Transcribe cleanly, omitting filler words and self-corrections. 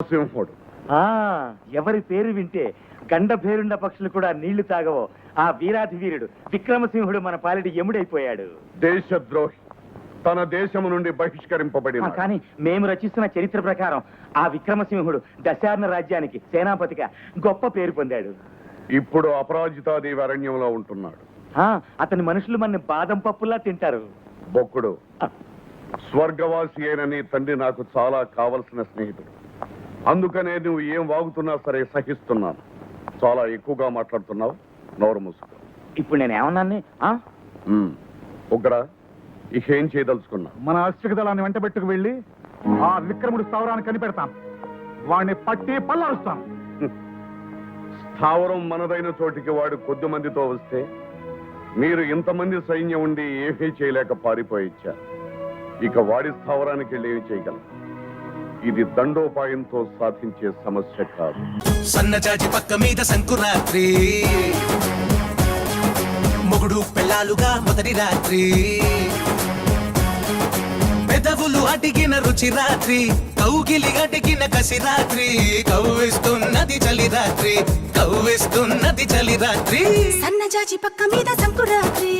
సింహుడు. ఎవరి పేరు వింటే గండ పేరుండ పక్షులు కూడా నీళ్లు తాగవో ఆ వీరాధి వీరుడు విక్రమసింహుడు మన పాలిటి ఎముడైపోయాడు. దేశద్రోహి, తన దేశము నుండి బహిష్కరింపబడిన. కానీ మేము రచిస్తున్న చరిత్ర ప్రకారం ఆ విక్రమసింహుడు దశార్ణ రాజ్యానికి సేనాపతిగా గొప్ప పేరు పొందాడు. ఇప్పుడు అపరాజితాదేవి అరణ్యంలో ఉంటున్నాడు. అతని మనుషులు మన బాదం పప్పులా తింటారు. బొక్కుడు, స్వర్గవాసి అయిన నీ తండ్రి నాకు చాలా కావలసిన స్నేహితుడు. అందుకనే నువ్వు ఏం వాగుతున్నా సరే సహిస్తున్నాను. చాలా ఎక్కువగా మాట్లాడుతున్నావు, నోరు మూసుకో. ఇప్పుడు నేను ఏమన్నాను? ఉగ్రా, ఇకేం చేయదలుచుకున్నా? మన అశ్విక దళాన్ని వెంటబెట్టుకు వెళ్ళి ఆ విక్రముడు స్థావరాన్ని కనిపెడతాను. వాడిని పట్టి పల్లారుస్తాను. స్థావరం మనదైన చోటికి వాడు కొద్ది మందితో వస్తే మీరు ఇంతమంది సైన్యం ఉండి ఏమీ చేయలేక పారిపోయిచ్చారు. ఇక వాడి స్థావరానికి వెళ్ళి ఏమి చేయగలం? ఇది దండోపాయంతో సాధించే సమస్య కాదు. సన్నజాజి పక్క మీద సంకురాత్రి, మొగుడు పెళ్ళాలుగా మొదటి రాత్రి, పెదవులు అడిగిన రుచి రాత్రి, కౌగిలి అడిగిన కసి రాత్రి, కవ్విస్తున్నది చలి రాత్రి, కవ్విస్తున్నది చలి రాత్రి. సన్నజాజి పక్క మీద సంకురాత్రి,